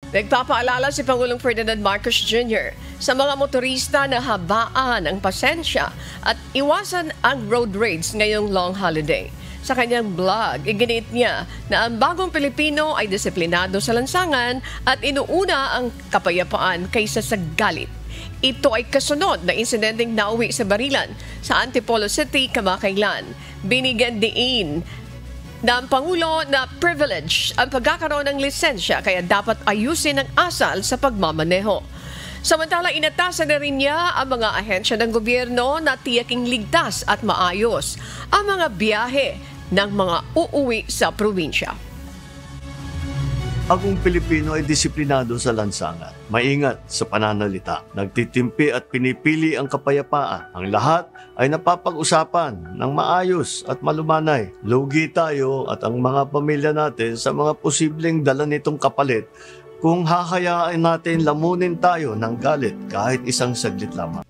Nagpapaalala si Pangulong Ferdinand Marcos Jr. sa mga motorista na habaan ang pasensya at iwasan ang road rage ngayong long holiday. Sa kanyang blog, iginit niya na ang bagong Pilipino ay disiplinado sa lansangan at inuuna ang kapayapaan kaysa sa galit. Ito ay kasunod na insidenteng nauwi sa barilan sa Antipolo City kamakailan. Binigyan diin ng Pangulo na privilege ang pagkakaroon ng lisensya kaya dapat ayusin ang asal sa pagmamaneho. Samantala, inatasan na rin niya ang mga ahensya ng gobyerno na tiyaking ligtas at maayos ang mga biyahe ng mga uuwi sa probinsya. Ang Pilipino ay disiplinado sa lansangan, maingat sa pananalita, nagtitimpi at pinipili ang kapayapaan. Ang lahat ay napapag-usapan ng maayos at malumanay. Lugi tayo at ang mga pamilya natin sa mga posibleng dala nitong kapalit kung hahayaan natin lamunin tayo ng galit kahit isang saglit lamang.